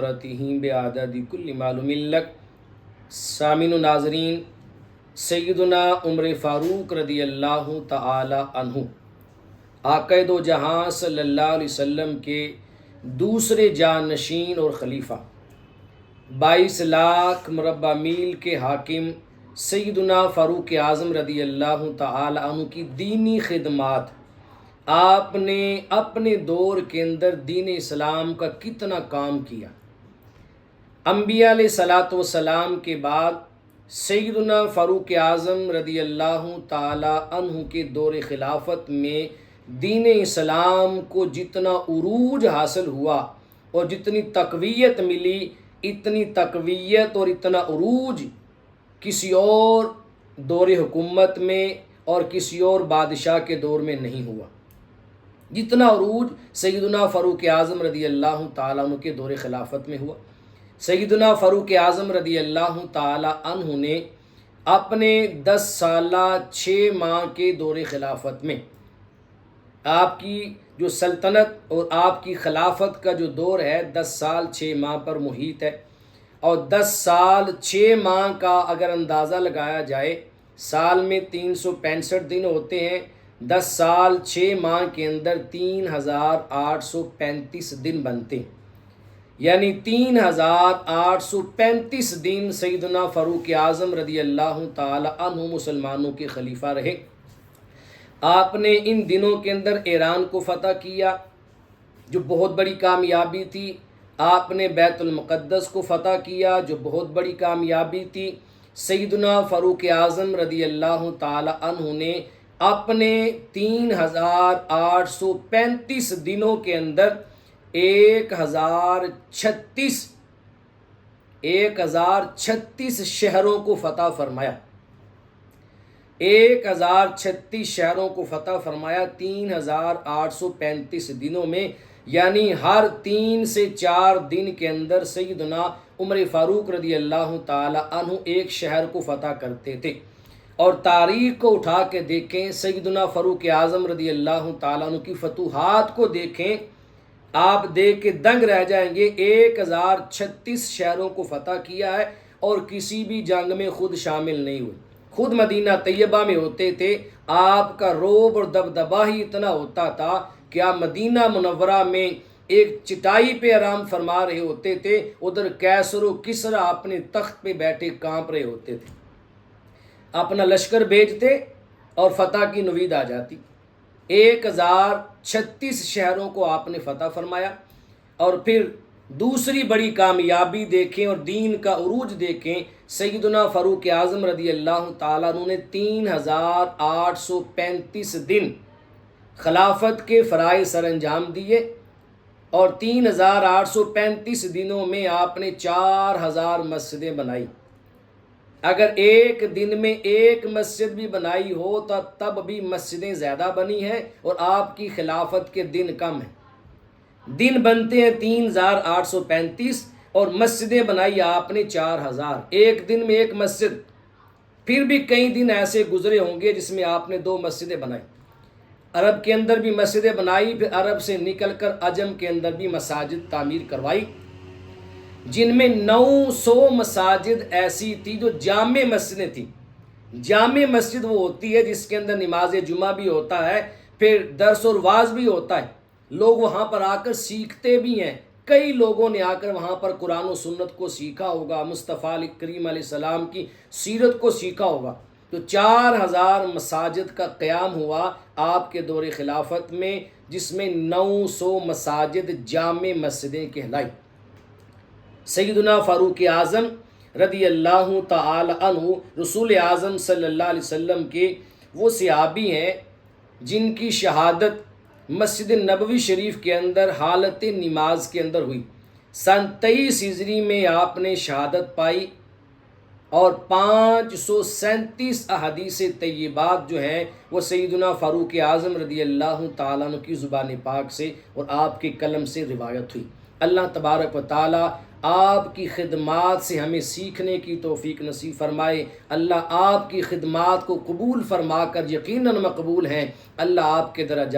بعدد کل معلوم لک۔ سامعین و ناظرین، سیدنا عمر فاروق رضی اللہ تعالی عنہ آقا دو جہاں صلی اللہ علیہ وسلم کے دوسرے جانشین اور خلیفہ، 22 لاکھ مربع میل کے حاکم سیدنا فاروق اعظم رضی اللہ تعالی عنہ کی دینی خدمات، آپ نے اپنے دور کے اندر دین اسلام کا کتنا کام کیا۔ انبیاء علیہ الصلوۃ والسلام کے بعد سیدنا فاروق اعظم رضی اللہ تعالی عنہ کے دور خلافت میں دین اسلام کو جتنا عروج حاصل ہوا اور جتنی تقویت ملی، اتنی تقویت اور اتنا عروج کسی اور دور حکومت میں اور کسی اور بادشاہ کے دور میں نہیں ہوا، جتنا عروج سیدنا فاروق اعظم رضی اللہ تعالیٰ عنہ کے دور خلافت میں ہوا۔ سیدنا فاروق اعظم رضی اللہ تعالیٰ عنہ نے اپنے 10 سالہ 6 ماہ کے دور خلافت میں، آپ کی جو سلطنت اور آپ کی خلافت کا جو دور ہے 10 سال 6 ماہ پر محیط ہے، اور 10 سال 6 ماہ کا اگر اندازہ لگایا جائے، سال میں 365 دن ہوتے ہیں، 10 سال 6 ماہ کے اندر 3835 دن بنتے ہیں، یعنی 3835 دن سیدنا فاروق اعظم رضی اللہ تعالی عنہ مسلمانوں کے خلیفہ رہے۔ آپ نے ان دنوں کے اندر ایران کو فتح کیا، جو بہت بڑی کامیابی تھی۔ آپ نے بیت المقدس کو فتح کیا، جو بہت بڑی کامیابی تھی۔ سیدنا فاروق اعظم رضی اللہ تعالی عنہ نے اپنے 3835 دنوں کے اندر 1036 شہروں کو فتح فرمایا، 1036 شہروں کو فتح فرمایا 3835 دنوں میں، یعنی ہر 3 سے 4 دن کے اندر سیدنا عمر فاروق رضی اللہ تعالی عنہ ایک شہر کو فتح کرتے تھے۔ اور تاریخ کو اٹھا کے دیکھیں، سیدنا فاروق اعظم رضی اللہ تعالیٰ عنہ کی فتوحات کو دیکھیں، آپ دیکھ کے دنگ رہ جائیں گے۔ 1036 شہروں کو فتح کیا ہے اور کسی بھی جنگ میں خود شامل نہیں ہوئے، خود مدینہ طیبہ میں ہوتے تھے۔ آپ کا رعب اور دبدبہ ہی اتنا ہوتا تھا کہ آپ مدینہ منورہ میں ایک چٹائی پہ آرام فرما رہے ہوتے تھے، ادھر کیسر و کسریٰ اپنے تخت پہ بیٹھے کانپ رہے ہوتے تھے، اپنا لشکر بھیجتے اور فتح کی نوید آ جاتی۔ 1036 شہروں کو آپ نے فتح فرمایا۔ اور پھر دوسری بڑی کامیابی دیکھیں اور دین کا عروج دیکھیں، سیدنا فاروق اعظم رضی اللہ تعالیٰ عنہ نے 3835 دن خلافت کے فرائض سر انجام دیے، اور 3835 دنوں میں آپ نے 4000 مسجدیں بنائی۔ اگر ایک دن میں ایک مسجد بھی بنائی ہو تو تب بھی مسجدیں زیادہ بنی ہیں، اور آپ کی خلافت کے دن کم ہیں۔ دن بنتے ہیں 3835 اور مسجدیں بنائی آپ نے 4000، ایک دن میں ایک مسجد۔ پھر بھی کئی دن ایسے گزرے ہوں گے جس میں آپ نے 2 مسجدیں بنائی۔ عرب کے اندر بھی مسجدیں بنائی، پھر عرب سے نکل کر عجم کے اندر بھی مساجد تعمیر کروائی، جن میں 900 مساجد ایسی تھی جو جامع مسجدیں تھیں۔ جامع مسجد وہ ہوتی ہے جس کے اندر نماز جمعہ بھی ہوتا ہے، پھر درس اور واعظ بھی ہوتا ہے، لوگ وہاں پر آ کر سیکھتے بھی ہیں۔ کئی لوگوں نے آ کر وہاں پر قرآن و سنت کو سیکھا ہوگا، مصطفیٰ کریم علیہ السلام کی سیرت کو سیکھا ہوگا۔ تو 4000 مساجد کا قیام ہوا آپ کے دور خلافت میں، جس میں 900 مساجد جامع مسجدیں کہلائی۔ سیدنا فاروق اعظم رضی اللہ تعالی عنہ رسول اعظم صلی اللہ علیہ وسلم کے وہ صحابی ہیں جن کی شہادت مسجد نبوی شریف کے اندر حالت نماز کے اندر ہوئی۔ سن 23 ہجری میں آپ نے شہادت پائی، اور 537 احادیث طیبات جو ہیں وہ سیدنا فاروق اعظم رضی اللہ تعالیٰ عنہ کی زبان پاک سے اور آپ کے قلم سے روایت ہوئی۔ اللہ تبارک و تعالیٰ آپ کی خدمات سے ہمیں سیکھنے کی توفیق نصیب فرمائے۔ اللہ آپ کی خدمات کو قبول فرما کر، یقیناً مقبول ہیں، اللہ آپ کے درجات